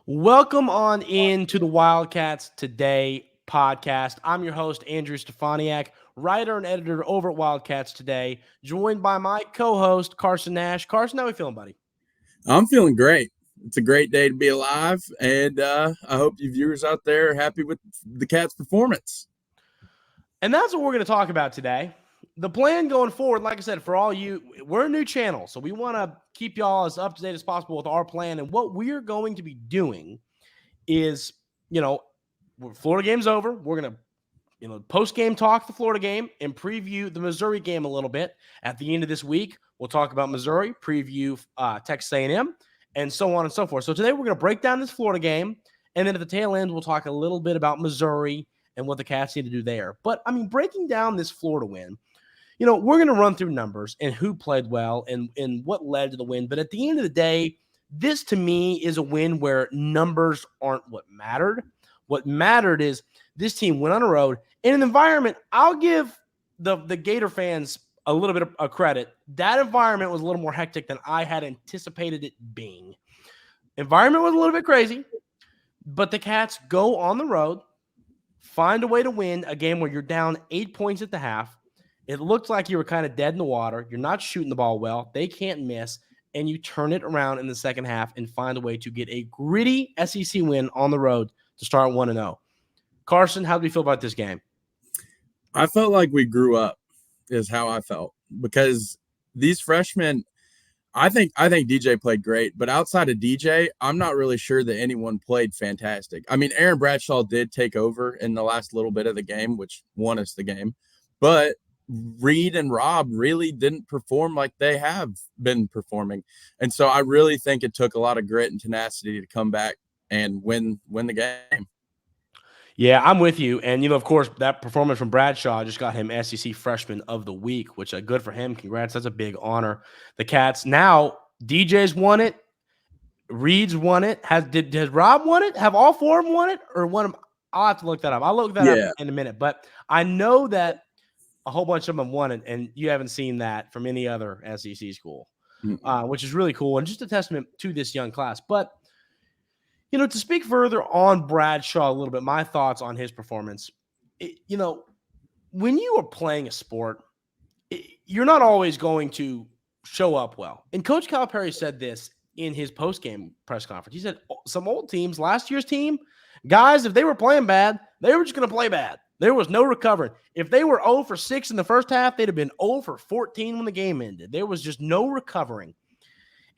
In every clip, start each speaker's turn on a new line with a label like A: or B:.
A: Welcome on into the Wildcats Today Podcast. I'm your host, Andrew Stefaniak, writer and editor over at Wildcats Today, joined by my co-host, Carson Nash. Carson, how are we feeling, buddy?
B: I'm feeling great. It's a great day to be alive, and I hope you viewers out there are happy with the Cats' performance.
A: And that's what we're going to talk about today. The plan going forward, like I said, for all you, we're a new channel, so we want to keep y'all as up to date as possible with our plan. And what we're going to be doing is, Florida game's over. We're going to, post-game talk the Florida game and preview the Missouri game a little bit. At the end of this week, we'll talk about Missouri, preview Texas A&M, and so on and so forth. So today we're going to break down this Florida game, and then at the tail end, we'll talk a little bit about Missouri and what the Cats need to do there. But, breaking down this Florida win, we're going to run through numbers and who played well and what led to the win. But at the end of the day, this to me is a win where numbers aren't what mattered. What mattered is this team went on a road in an environment. I'll give the Gator fans a little bit of credit. That environment was a little more hectic than I had anticipated it being. Environment was a little bit crazy, but the Cats go on the road, find a way to win a game where you're down 8 points at the half. It looked like you were kind of dead in the water. You're not shooting the ball well. They can't miss. And you turn it around in the second half and find a way to get a gritty SEC win on the road to start 1-0. Carson, how do you feel about this game?
B: I felt like we grew up is how I felt, because these freshmen, I think DJ played great, but outside of DJ, I'm not really sure that anyone played fantastic. I mean, Aaron Bradshaw did take over in the last little bit of the game, which won us the game, but Reed and Rob really didn't perform like they have been performing. And so I really think it took a lot of grit and tenacity to come back and win the game.
A: Yeah, I'm with you. And, of course, that performance from Bradshaw just got him SEC Freshman of the Week, which good for him. Congrats. That's a big honor. The Cats now, DJ's won it. Reed's won it. Has Rob won it? Have all four of them won it? Or one of them? I'll have to look that up. I'll look that up in a minute. But I know that a whole bunch of them won it, and you haven't seen that from any other SEC school, which is really cool and just a testament to this young class. But, to speak further on Bradshaw a little bit, my thoughts on his performance, when you are playing a sport, you're not always going to show up well. And Coach Calipari said this in his post-game press conference. He said some old teams, last year's team, guys, if they were playing bad, they were just going to play bad. There was no recovering. If they were 0 for 6 in the first half, they'd have been 0 for 14 when the game ended. There was just no recovering.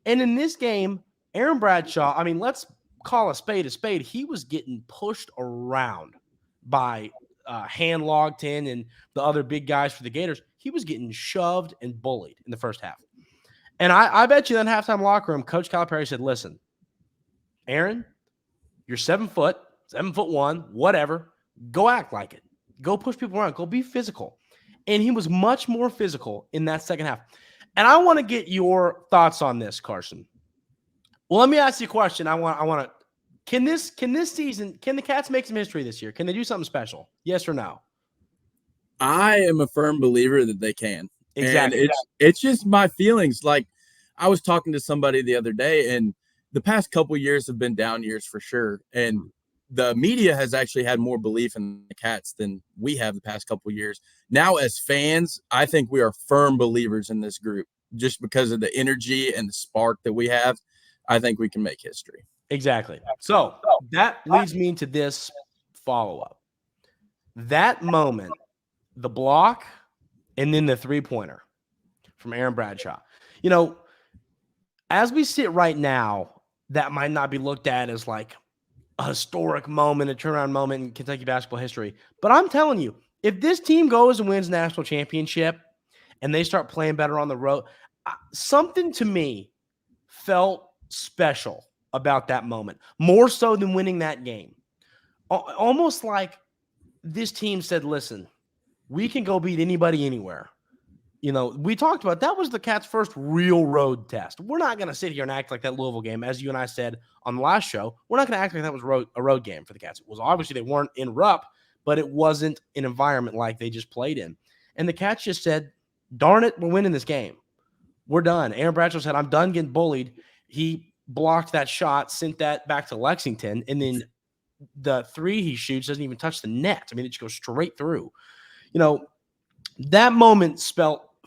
A: And in this game, Aaron Bradshaw, let's call a spade. He was getting pushed around by Han Logton and the other big guys for the Gators. He was getting shoved and bullied in the first half. And I bet you in that halftime locker room, Coach Calipari said, listen, Aaron, you're 7 foot, 7'1", whatever. Go act like it. Go push people around. Go be physical. And he was much more physical in that second half. And I want to get your thoughts on this, Carson. Well, let me ask you a question. I want to can this season, can the Cats make some history this year? Can they do something special? Yes or no?
B: I am a firm believer that they can.
A: Exactly.
B: And it's just my feelings. Like, I was talking to somebody the other day, and the past couple years have been down years for sure. And the media has actually had more belief in the Cats than we have the past couple of years. Now, as fans, I think we are firm believers in this group just because of the energy and the spark that we have. I think we can make history.
A: Exactly. So that leads me into this follow-up. That moment, the block, and then the three-pointer from Aaron Bradshaw. As we sit right now, that might not be looked at as like a historic moment, a turnaround moment in Kentucky basketball history. But I'm telling you, if this team goes and wins national championship and they start playing better on the road, something to me felt special about that moment, more so than winning that game. Almost like this team said, listen, we can go beat anybody anywhere. We talked about that was the Cats' first real road test. We're not going to sit here and act like that Louisville game, as you and I said on the last show. We're not going to act like that was a road game for the Cats. It was obviously they weren't in Rupp, but it wasn't an environment like they just played in. And the Cats just said, darn it, we're winning this game. We're done. Aaron Bradshaw said, I'm done getting bullied. He blocked that shot, sent that back to Lexington, and then the three he shoots doesn't even touch the net. I mean, it just goes straight through. That moment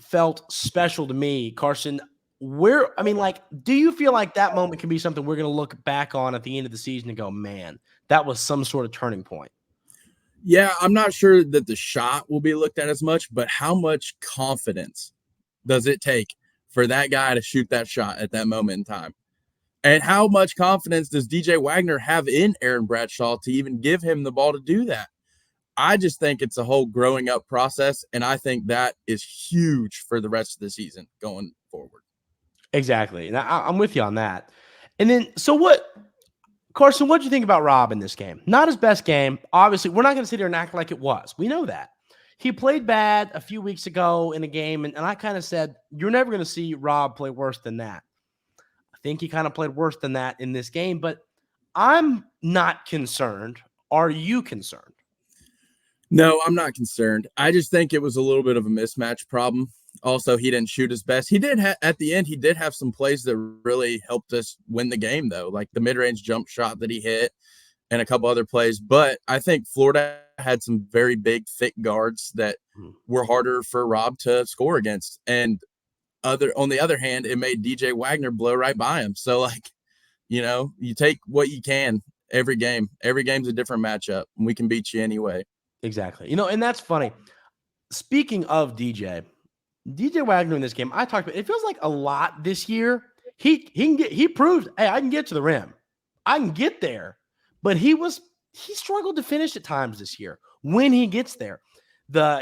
A: felt special to me, Carson. Do you feel like that moment can be something we're going to look back on at the end of the season and go, man, that was some sort of turning point?
B: Yeah, I'm not sure that the shot will be looked at as much, but how much confidence does it take for that guy to shoot that shot at that moment in time? And how much confidence does DJ Wagner have in Aaron Bradshaw to even give him the ball to do that? I just think it's a whole growing up process, and I think that is huge for the rest of the season going forward.
A: Exactly. And I'm with you on that. And then, Carson, what do you think about Rob in this game? Not his best game. Obviously, we're not going to sit here and act like it was. We know that. He played bad a few weeks ago in a game, and I kind of said, you're never going to see Rob play worse than that. I think he kind of played worse than that in this game, but I'm not concerned. Are you concerned?
B: No, I'm not concerned. I just think it was a little bit of a mismatch problem. Also, he didn't shoot his best. He did at the end, he did have some plays that really helped us win the game, though, like the mid-range jump shot that he hit and a couple other plays. But I think Florida had some very big, thick guards that were harder for Rob to score against. And on the other hand, it made DJ Wagner blow right by him. So, you take what you can every game. Every game's a different matchup, and we can beat you anyway.
A: Exactly. And that's funny. Speaking of DJ Wagner in this game, I talked about it feels like a lot this year. He proved, hey, I can get to the rim. I can get there. But he struggled to finish at times this year when he gets there.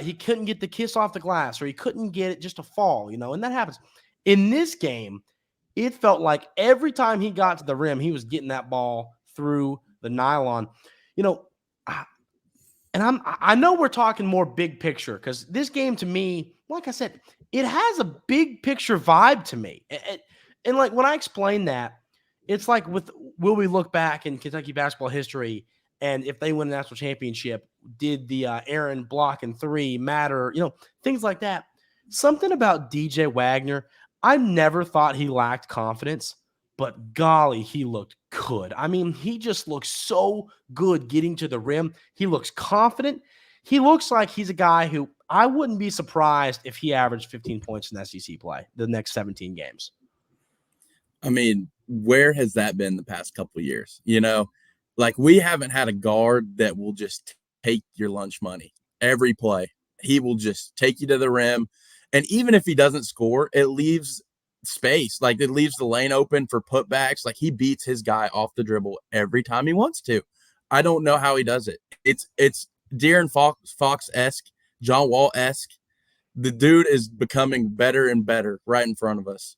A: He couldn't get the kiss off the glass, or he couldn't get it just to fall, and that happens. In this game, it felt like every time he got to the rim, he was getting that ball through the nylon. And I know we're talking more big picture, because this game to me, like I said, it has a big picture vibe to me. And like when I explain that, it's like will we look back in Kentucky basketball history, and if they win a national championship, did the Aaron block and three matter? Things like that. Something about DJ Wagner, I never thought he lacked confidence, but golly, he looked good. I mean, he just looks so good getting to the rim. He looks confident. He looks like he's a guy who I wouldn't be surprised if he averaged 15 points in SEC play the next 17 games.
B: I mean, where has that been the past couple of years? Like we haven't had a guard that will just take your lunch money every play. He will just take you to the rim. And even if he doesn't score, it leaves space. Like it leaves the lane open for putbacks. Like he beats his guy off the dribble every time he wants to. I don't know how he does it. It's De'Aaron Fox-esque, John Wall-esque. The dude is becoming better and better right in front of us.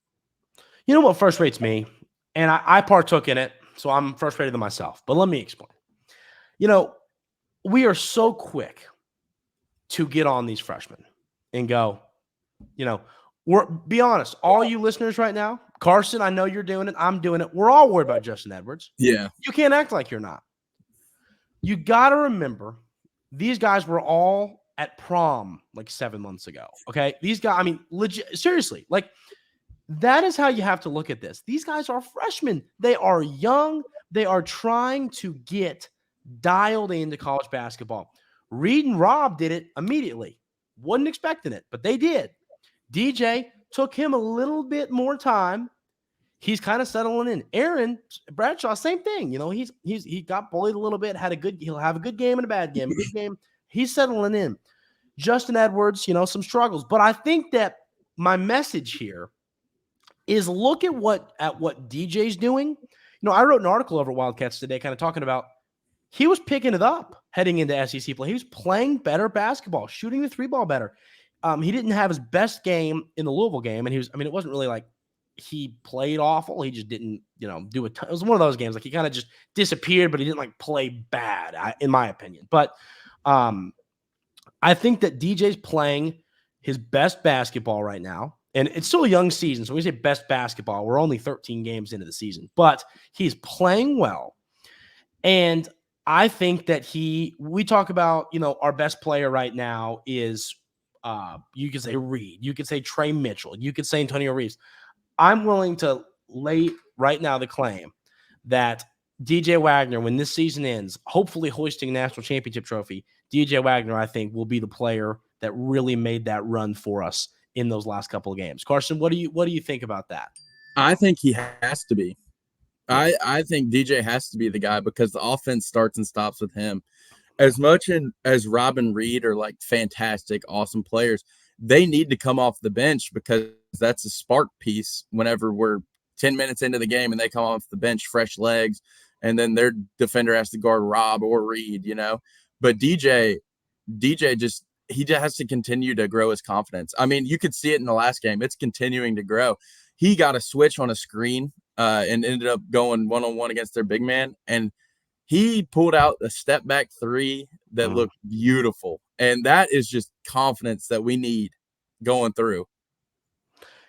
A: You know what frustrates me? And I partook in it, so I'm frustrated with myself. But let me explain. We are so quick to get on these freshmen and go, be honest, all you listeners right now, Carson, I know you're doing it. I'm doing it. We're all worried about Justin Edwards.
B: Yeah.
A: You can't act like you're not. You got to remember, these guys were all at prom like 7 months ago. Okay. These guys, I mean, legit, seriously, like that is how you have to look at this. These guys are freshmen. They are young. They are trying to get dialed into college basketball. Reed and Rob did it immediately. Wasn't expecting it, but they did. DJ took him a little bit more time. He's kind of settling in. Aaron Bradshaw, same thing. He got bullied a little bit. He'll have a good game and a bad game. A good game. He's settling in. Justin Edwards, some struggles. But I think that my message here is look at what DJ's doing. I wrote an article over at Wildcats Today kind of talking about he was picking it up heading into SEC play. He was playing better basketball, shooting the three ball better. He didn't have his best game in the Louisville game, and it wasn't really like he played awful. He just didn't, do a ton. It was one of those games like he kind of just disappeared, but he didn't like play bad, in my opinion. But I think that DJ's playing his best basketball right now. And it's still a young season. So when we say best basketball, we're only 13 games into the season. But he's playing well. And I think that we talk about, our best player right now is, you could say Reed. You could say Trey Mitchell. You could say Antonio Reeves. I'm willing to lay right now the claim that DJ Wagner, when this season ends, hopefully hoisting a national championship trophy, DJ Wagner, I think, will be the player that really made that run for us in those last couple of games. Carson, what do you think about that?
B: I think he has to be. I think DJ has to be the guy because the offense starts and stops with him. As much as Rob and Reed are like fantastic, awesome players, they need to come off the bench because that's a spark piece whenever we're 10 minutes into the game and they come off the bench, fresh legs, and then their defender has to guard Rob or Reed, But DJ just has to continue to grow his confidence. I mean, you could see it in the last game. It's continuing to grow. He got a switch on a screen and ended up going one-on-one against their big man, and he pulled out a step back three that looked beautiful. And that is just confidence that we need going through.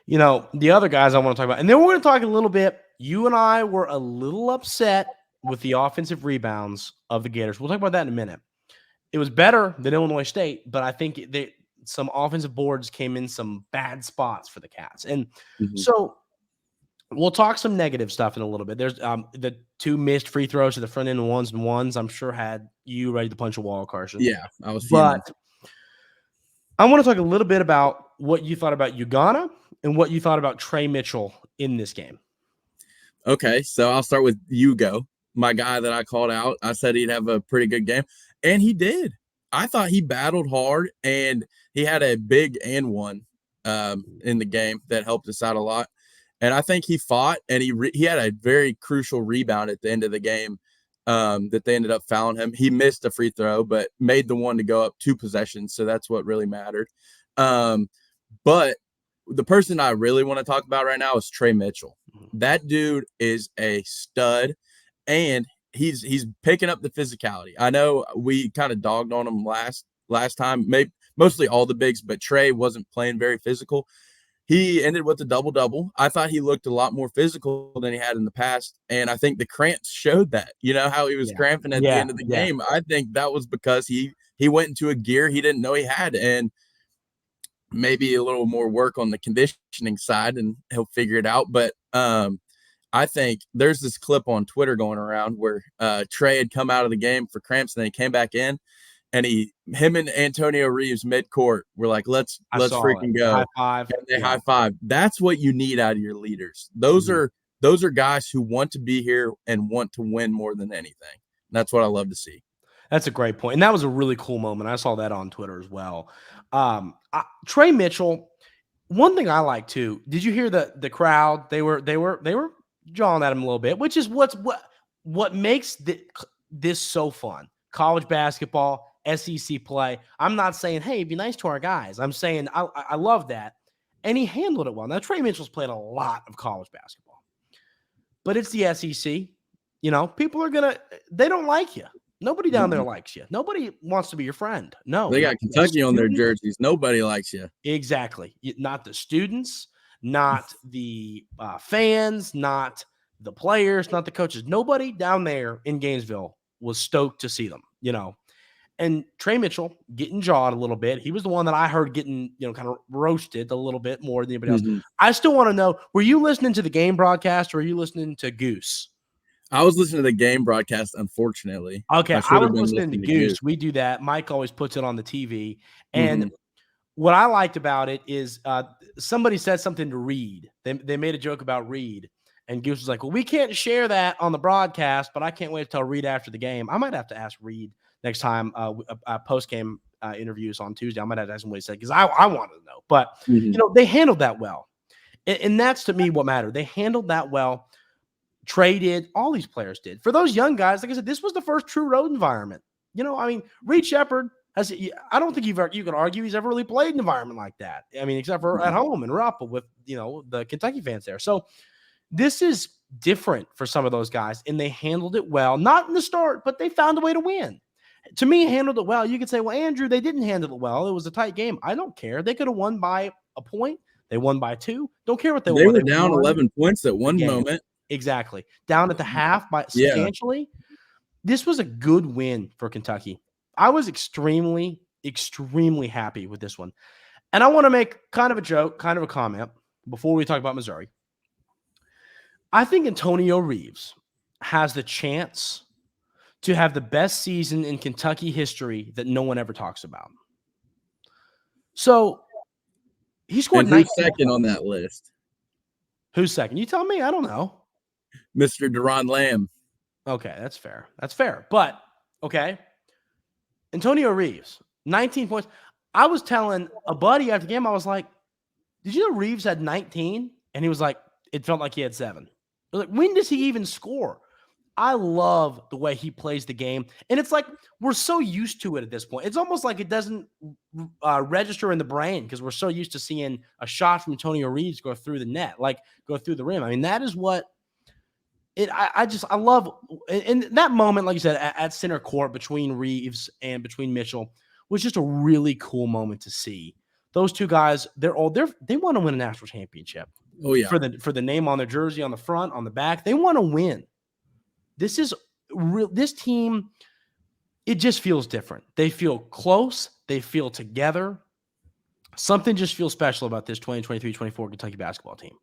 A: The other guys I want to talk about, and then we're going to talk a little bit. You and I were a little upset with the offensive rebounds of the Gators. We'll talk about that in a minute. It was better than Illinois State, but I think some offensive boards came in some bad spots for the Cats. And so we'll talk some negative stuff in a little bit. There's the 2 missed free throws to the front end, ones and ones. I'm sure had you ready to punch a wall, Carson.
B: Yeah, I was.
A: But I want to talk a little bit about what you thought about Ugana and what you thought about Trey Mitchell in this game.
B: Okay, so I'll start with Hugo, my guy that I called out. I said he'd have a pretty good game, and he did. I thought he battled hard, and he had a big and one in the game that helped us out a lot. And I think he fought, and he had a very crucial rebound at the end of the game that they ended up fouling him. He missed a free throw, but made the one to go up 2 possessions, so that's what really mattered. But the person I really want to talk about right now is Trey Mitchell. That dude is a stud, and he's picking up the physicality. I know we kind of dogged on him last time, maybe mostly all the bigs, but Trey wasn't playing very physical. He ended with a double-double. I thought he looked a lot more physical than he had in the past, and I think the cramps showed that. How he was cramping at the end of the game. I think that was because he went into a gear he didn't know he had, and maybe a little more work on the conditioning side, and he'll figure it out. But I think there's this clip on Twitter going around where Trey had come out of the game for cramps, and then he came back in, and him and Antonio Reeves midcourt were like, let's freaking go.
A: High five.
B: And they high five. That's what you need out of your leaders. Those are guys who want to be here and want to win more than anything. That's what I love to see.
A: That's a great point. And that was a really cool moment. I saw that on Twitter as well. Trey Mitchell, one thing I like too, did you hear the crowd? They were jawing at him a little bit, which is what makes this so fun. College basketball, SEC play. I'm not saying, hey, be nice to our guys. I'm saying I love that. And he handled it well. Now, Trey Mitchell's played a lot of college basketball. But it's the SEC. People they don't like you. Nobody down there likes you. Nobody wants to be your friend. No.
B: They got Kentucky on their jerseys. Nobody likes you.
A: Exactly. Not the students, not the fans, not the players, not the coaches. Nobody down there in Gainesville was stoked to see them, And Trey Mitchell getting jawed a little bit. He was the one that I heard getting, kind of roasted a little bit more than anybody else. I still want to know, were you listening to the game broadcast or were you listening to Goose?
B: I was listening to the game broadcast, unfortunately.
A: Okay, I was listening to Goose. We do that. Mike always puts it on the TV. And what I liked about it is somebody said something to Reed. They made a joke about Reed. And Goose was like, well, we can't share that on the broadcast, but I can't wait to tell Reed after the game. I might have to ask Reed next time post-game interviews on Tuesday. I might have to ask him what he said because I wanted to know. But, they handled that well. And that's, to me, what mattered. They handled that well. Trey did. All these players did. For those young guys, like I said, this was the first true road environment. Reed Shepherd has – I don't think you could argue he's ever really played an environment like that. Except for at home in Rupp with, the Kentucky fans there. So this is different for some of those guys, and they handled it well. Not in the start, but they found a way to win. To me, handled it well. You could say, well, Andrew, they didn't handle it well. It was a tight game. I don't care. They could have won by a point. They won by 2. Don't care what they won.
B: They were down 11 points at one moment.
A: Exactly. Down at the half by substantially. Yeah. This was a good win for Kentucky. I was extremely, extremely happy with this one. And I want to make kind of a joke, kind of a comment before we talk about Missouri. I think Antonio Reeves has the chance to have the best season in Kentucky history that no one ever talks about. So he scored
B: And
A: 19
B: who's second on that list?
A: Who's second? You tell me. I don't know.
B: Mr. Deron Lamb.
A: Okay, that's fair. That's fair. But, okay, Antonio Reeves, 19 points. I was telling a buddy after the game, I was like, did you know Reeves had 19? And he was like, it felt like he had 7. I was like, when does he even score? I love the way he plays the game. And it's like we're so used to it at this point. It's almost like it doesn't register in the brain because we're so used to seeing a shot from Antonio Reeves go through the net, like go through the rim. I mean, that is what I love. In that moment, like you said, at center court between Reeves and between Mitchell was just a really cool moment to see. Those two guys, they want to win a national championship.
B: Oh, yeah.
A: For the name on their jersey, on the front, on the back. They want to win. This team, it just feels different. They feel close. They feel together. Something just feels special about this 2023-24 Kentucky basketball team.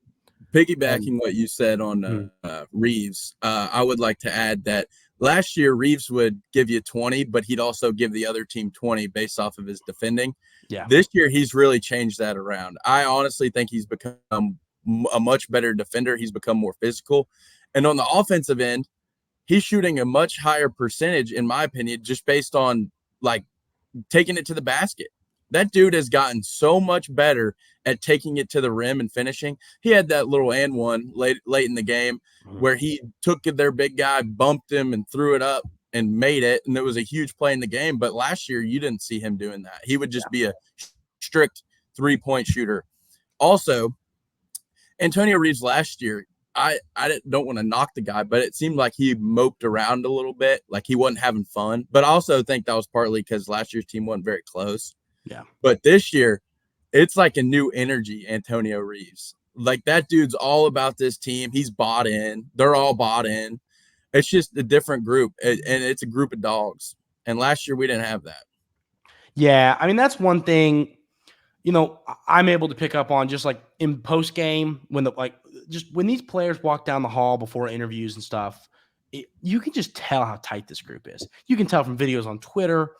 B: Piggybacking what you said on Reeves, I would like to add that last year Reeves would give you 20, but he'd also give the other team 20 based off of his defending.
A: Yeah.
B: This year he's really changed that around. I honestly think he's become a much better defender. He's become more physical. And on the offensive end, he's shooting a much higher percentage, in my opinion, just based on like taking it to the basket. That dude has gotten so much better at taking it to the rim and finishing. He had that little and one late in the game where he took their big guy, bumped him, and threw it up and made it. And it was a huge play in the game. But last year, you didn't see him doing that. He would just be a strict 3-point shooter. Also, Antonio Reeves last year, I don't want to knock the guy, but it seemed like he moped around a little bit, like he wasn't having fun. But I also think that was partly because last year's team wasn't very close.
A: Yeah.
B: But this year, it's like a new energy, Antonio Reeves. Like that dude's all about this team. He's bought in. They're all bought in. It's just a different group, and it's a group of dogs. And last year, we didn't have that.
A: Yeah, I mean, that's one thing, I'm able to pick up on just like in post game when when these players walk down the hall before interviews and stuff, you can just tell how tight this group is. You can tell from videos on Twitter.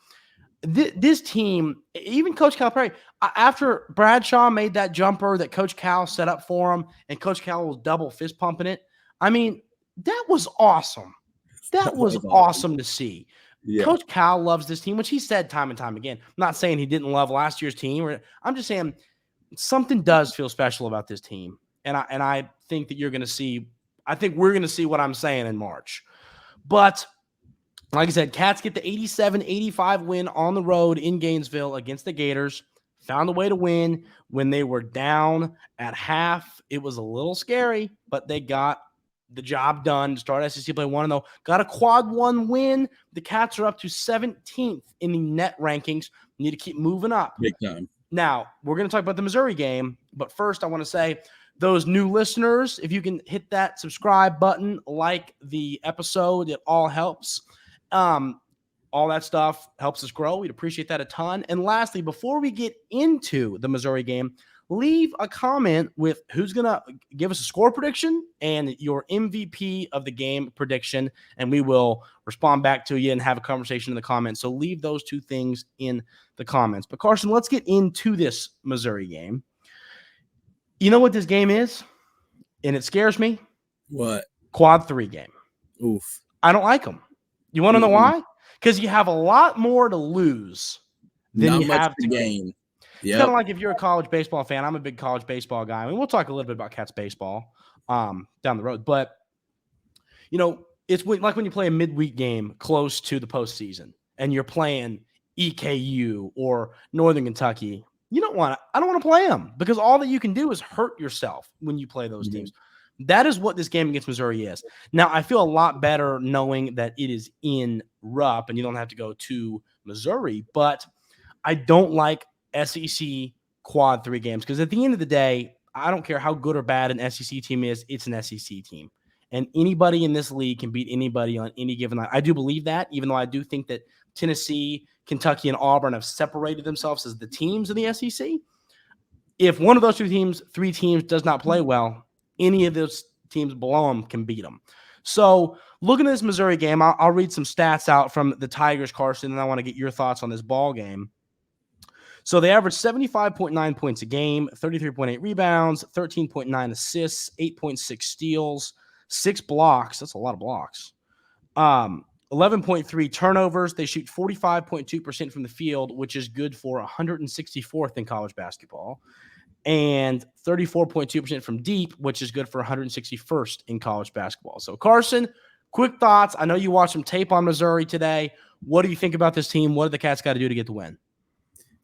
A: This team, even Coach Calipari, after Bradshaw made that jumper that Coach Cal set up for him, and Coach Cal was double fist pumping it. I mean, that was awesome. That was awesome to see. Yeah. Coach Cal loves this team, which he said time and time again. I'm not saying he didn't love last year's team. I'm just saying something does feel special about this team. And I think that you're going to see – I think we're going to see what I'm saying in March. But like I said, Cats get the 87-85 win on the road in Gainesville against the Gators. Found a way to win when they were down at half. It was a little scary, but they got the job done to start SEC play 1-0. Got a quad 1 win. The Cats are up to 17th in the net rankings. Need to keep moving up.
B: Big time.
A: Now, we're going to talk about the Missouri game, but first I want to say those new listeners, if you can hit that subscribe button, like the episode, it all helps. All that stuff helps us grow. We'd appreciate that a ton. And lastly, before we get into the Missouri game, leave a comment with who's going to give us a score prediction and your MVP of the game prediction, and we will respond back to you and have a conversation in the comments. So leave those two things in the comments. But Carson, let's get into this Missouri game. You know what this game is? And it scares me.
B: What?
A: Quad 3 game.
B: Oof.
A: I don't like them. You want to know why? Because you have a lot more to lose than you have to gain. It's kind of like if you're a college baseball fan. I'm a big college baseball guy. I mean, we'll talk a little bit about Cats baseball down the road. But, it's like when you play a midweek game close to the postseason and you're playing EKU or Northern Kentucky. I don't want to play them because all that you can do is hurt yourself when you play those teams. That is what this game against Missouri is. Now, I feel a lot better knowing that it is in Rupp and you don't have to go to Missouri, but I don't like SEC quad 3 games because at the end of the day, I don't care how good or bad an SEC team is, it's an SEC team. And anybody in this league can beat anybody on any given night. I do believe that, even though I do think that Tennessee, Kentucky, and Auburn have separated themselves as the teams in the SEC. If one of those 3 teams does not play well, any of those teams below them can beat them. So looking at this Missouri game, I'll read some stats out from the Tigers, Carson, and I want to get your thoughts on this ball game. So they averaged 75.9 points a game, 33.8 rebounds, 13.9 assists, 8.6 steals, 6 blocks. That's a lot of blocks. 11.3 turnovers. They shoot 45.2% from the field, which is good for 164th in college basketball, and 34.2% from deep, which is good for 161st in college basketball. So, Carson, quick thoughts. I know you watched some tape on Missouri today. What do you think about this team? What do the Cats got to do to get the win?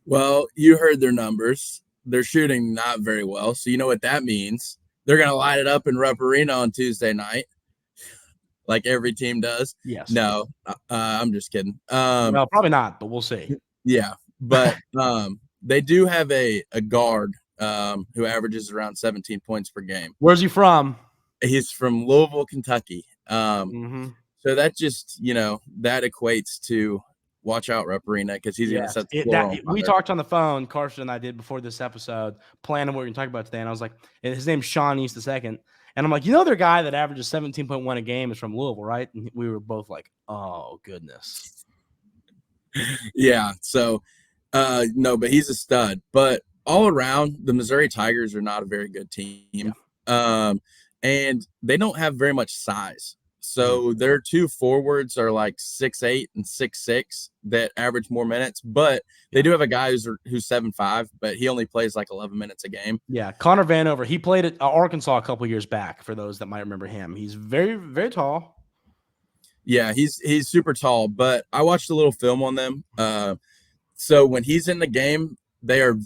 B: Well, you heard their numbers. They're shooting not very well, so you know what that means. They're going to light it up in Rupp Arena on Tuesday night, like every team does.
A: Yes.
B: No, I'm just kidding.
A: Well, probably not, but we'll see.
B: Yeah, but they do have a guard who averages around 17 points per game.
A: Where's he from?
B: He's from Louisville, Kentucky.
A: Mm-hmm.
B: So that just, that equates to watch out, Rupp Arena, because he's going to set the floor on fire.
A: We talked on the phone, Carson and I did before this episode, planning what we're going to talk about today. And I was like, his name's Sean East II. And I'm like, their guy that averages 17.1 a game is from Louisville, right? And we were both like, oh, goodness.
B: Yeah. So, no, but he's a stud. But all around, the Missouri Tigers are not a very good team. Yeah. And they don't have very much size. So their two forwards are like 6'8" and 6'6" that average more minutes, but they do have a guy who's 7'5", but he only plays like 11 minutes a game.
A: Yeah, Connor Vanover. He played at Arkansas a couple years back. For those that might remember him, he's very, very tall.
B: Yeah, he's super tall. But I watched a little film on them. So when he's in the game, they're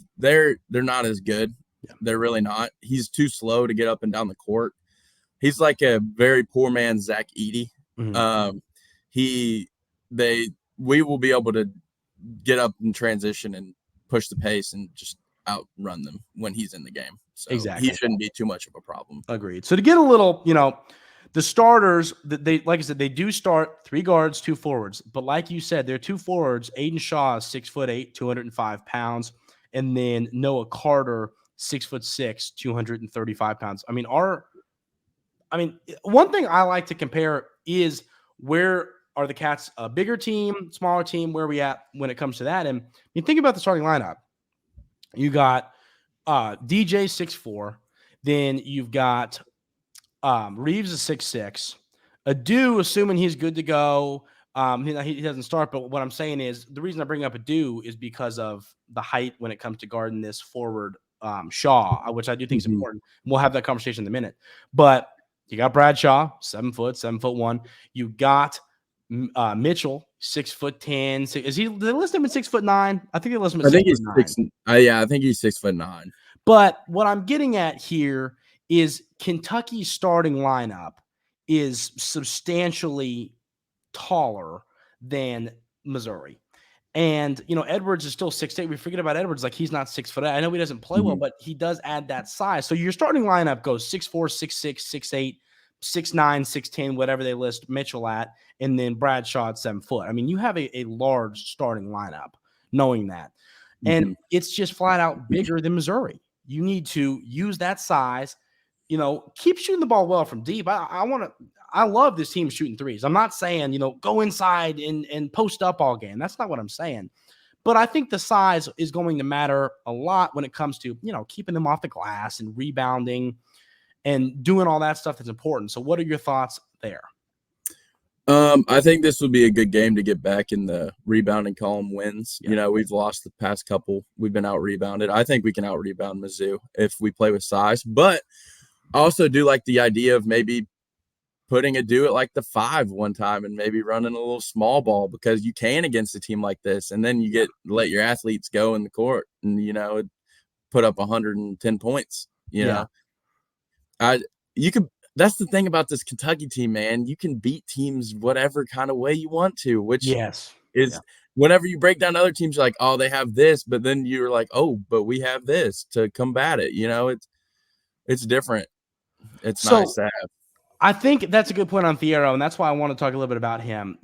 B: not as good. Yeah. They're really not. He's too slow to get up and down the court. He's like a very poor man's Zach Edey. Mm-hmm. We will be able to get up in transition and push the pace and just outrun them when he's in the game. So exactly. He shouldn't be too much of a problem.
A: Agreed. So to get a little, the starters, they like I said, they do start 3 guards, 2 forwards. But like you said, their 2 forwards, Aiden Shaw is 6'8", 205 pounds, and then Noah Carter, 6'6", 235 pounds. One thing I like to compare is where are the Cats a bigger team, smaller team, where are we at when it comes to that? And you think about the starting lineup. You got DJ 6'4", then you've got Reeves is 6'6". Adu, assuming he's good to go, he doesn't start, but what I'm saying is the reason I bring up Adu is because of the height when it comes to guarding this forward Shaw, which I do think is important. We'll have that conversation in a minute. But you got Bradshaw, 7'1". You got Mitchell, 6'10". Is he? Did they list him at 6'9"? I think they list him at 6'9".
B: I think he's 6'9".
A: But what I'm getting at here is Kentucky's starting lineup is substantially taller than Missouri. And, Edwards is still 6'8". We forget about Edwards. Like, he's not 6'8". I know he doesn't play well, but he does add that size. So your starting lineup goes 6'4", 6'6", 6'8", 6'9", 6'10", whatever they list Mitchell at, and then Bradshaw at 7 foot. You have a large starting lineup, knowing that. And it's just flat out bigger than Missouri. You need to use that size, keep shooting the ball well from deep. I love this team shooting threes. I'm not saying, go inside and post up all game. That's not what I'm saying. But I think the size is going to matter a lot when it comes to, keeping them off the glass and rebounding and doing all that stuff that's important. So what are your thoughts there?
B: I think this will be a good game to get back in the rebounding column wins. Yeah. We've lost the past couple. We've been out-rebounded. I think we can out-rebound Mizzou if we play with size. But I also do like the idea of maybe putting Adu at like the 5 one time and maybe running a little small ball, because you can against a team like this. And then you let your athletes go in the court and, put up 110 points, That's the thing about this Kentucky team, man. You can beat teams whatever kind of way you want to, which is whenever you break down other teams, you're like, oh, they have this, but then you're like, oh, but we have this to combat it. It's different. It's nice to have.
A: I think that's a good point on Fierro, and that's why I want to talk a little bit about him.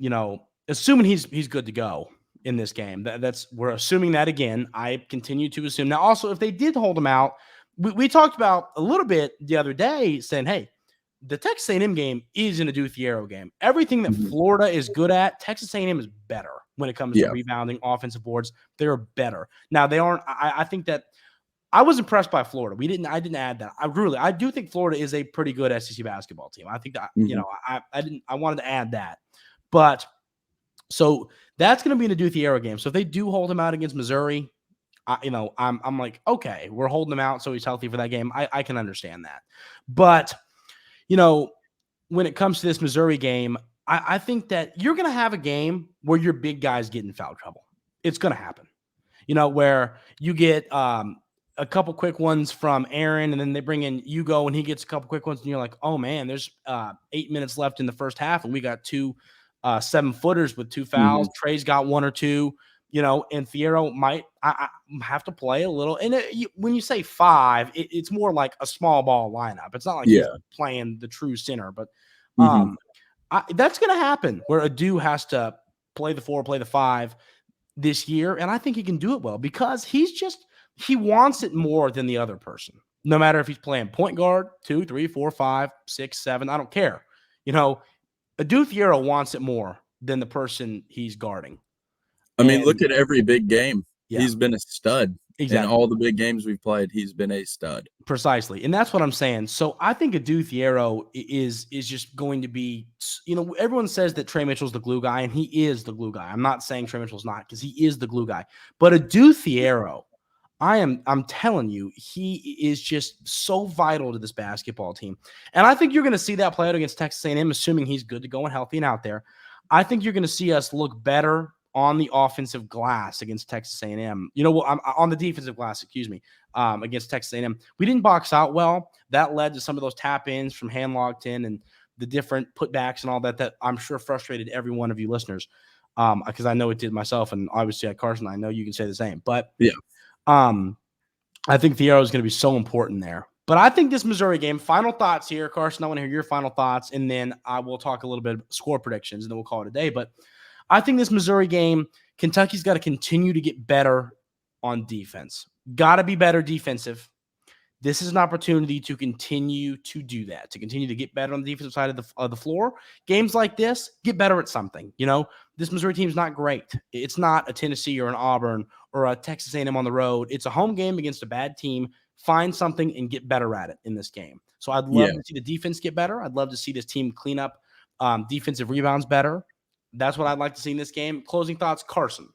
A: Assuming he's good to go in this game. We're assuming that again. I continue to assume. Now, also, if they did hold him out, we talked about a little bit the other day saying, hey, the Texas A&M game is an Adu Thiero game. Everything that
B: Mhm.
A: Florida is good at, Texas A&M is better when it comes to
B: Yeah.
A: rebounding, offensive boards. They're better. Now they aren't. I think that I was impressed by Florida. I didn't add that. I do think Florida is a pretty good SEC basketball team. I think that
B: Mhm.
A: I wanted to add that, but so that's going to be an Adu Thiero game. So if they do hold him out against Missouri, I'm like, okay, we're holding him out so he's healthy for that game. I can understand that. But, when it comes to this Missouri game, I think that you're going to have a game where your big guys get in foul trouble. It's going to happen, where you get a couple quick ones from Aaron, and then they bring in Hugo and he gets a couple quick ones, and you're like, oh man, there's 8 minutes left in the first half, and we got two 7-footers with 2 fouls.
B: Mhm.
A: Trey's got 1 or 2, and Thiero might have to play a little. And when you say 5, it's more like a small ball lineup. It's not like he's
B: Yeah.
A: playing the true center, but
B: Mhm.
A: that's going to happen where Adu has to play the 4, play the 5 this year, and I think he can do it well because he wants it more than the other person. No matter if he's playing point guard, 2, 3, 4, 5, 6, 7, I don't care. Adu Thiero wants it more than the person he's guarding.
B: I mean,
A: And
B: look at every big game.
A: yeah,
B: He's been a stud. In
A: exactly.
B: all the big games we've played, he's been a stud.
A: Precisely. And that's what I'm saying. So I think Adu Thiero is just going to be, everyone says that Trey Mitchell's the glue guy, and he is the glue guy. I'm not saying Trey Mitchell's not, because he is the glue guy. But Adu Thiero, I'm telling you, he is just so vital to this basketball team. And I think you're going to see that play out against Texas A&M, assuming he's good to go and healthy and out there. I think you're going to see us look better on the offensive glass against Texas A&M. On the defensive glass, excuse me, against Texas A&M. We didn't box out well. That led to some of those tap-ins from hand locked in and the different putbacks and all that I'm sure frustrated every one of you listeners, because I know it did myself, and obviously at Carson, I know you can say the same. But
B: yeah.
A: I think Thiero is going to be so important there. But I think this Missouri game, final thoughts here, Carson. I want to hear your final thoughts, and then I will talk a little bit of score predictions, and then we'll call it a day. But I think this Missouri game, Kentucky's got to continue to get better on defense. Got to be better defensive. This is an opportunity to continue to do that, to continue to get better on the defensive side of the floor. Games like this, get better at something. This Missouri team is not great. It's not a Tennessee or an Auburn or a Texas A&M on the road. It's a home game against a bad team. Find something and get better at it in this game. So I'd love to see the defense get better. I'd love to see this team clean up defensive rebounds better. That's what I'd like to see in this game. Closing thoughts, Carson.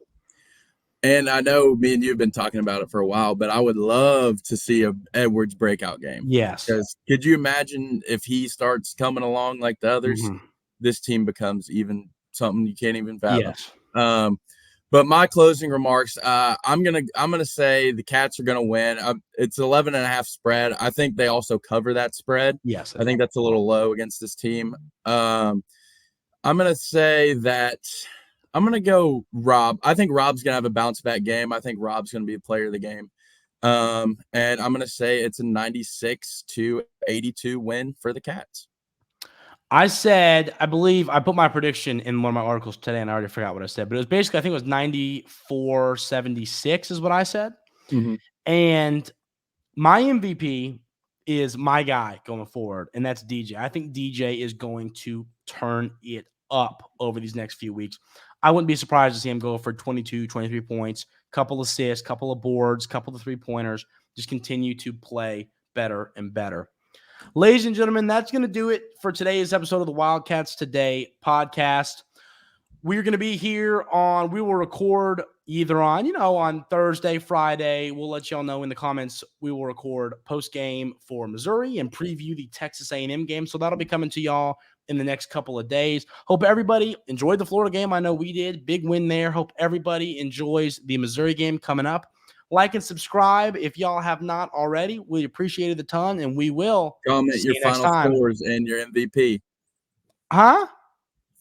B: And I know me and you have been talking about it for a while, but I would love to see a Edwards breakout game.
A: Yes.
B: Because could you imagine if he starts coming along like the others, this team becomes even something you can't even fathom.
A: Yes.
B: But my closing remarks, I'm gonna say the Cats are gonna win. It's 11.5 spread. I think they also cover that spread.
A: Yes.
B: I think that's a little low against this team. I'm gonna say that. I'm going to go Rob. I think Rob's going to have a bounce back game. I think Rob's going to be a player of the game. And I'm going to say it's a 96-82 win for the Cats.
A: I believe I put my prediction in one of my articles today, and I already forgot what I said, but it was basically, I think it was 94-76 is what I said.
B: Mm-hmm.
A: And my MVP is my guy going forward, and that's DJ. I think DJ is going to turn it up over these next few weeks. I wouldn't be surprised to see him go for 22, 23 points, couple assists, couple of boards, couple of three-pointers, just continue to play better and better. Ladies and gentlemen, that's going to do it for today's episode of the Wildcats Today podcast. We're going to be here we will record either on Thursday, Friday. We'll let y'all know in the comments. We will record post-game for Missouri and preview the Texas A&M game. So that'll be coming to y'all in the next couple of days. Hope everybody enjoyed the Florida game. I know we did. Big win there. Hope everybody enjoys the Missouri game coming up. Like and subscribe if y'all have not already. We appreciate it a ton, and we will
B: comment your final scores and your MVP.
A: Huh?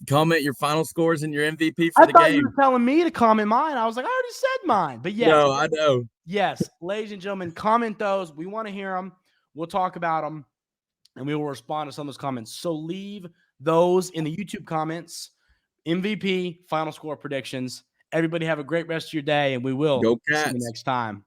B: Comment your final scores and your MVP for the game.
A: I thought you were telling me to comment mine. I was like, I already said mine. But yes.
B: No, I know.
A: Yes, ladies and gentlemen, comment those. We want to hear them. We'll talk about them, and we will respond to some of those comments. So leave those in the YouTube comments. MVP, final score predictions. Everybody have a great rest of your day, and we will
B: Go Cats.
A: see you next time.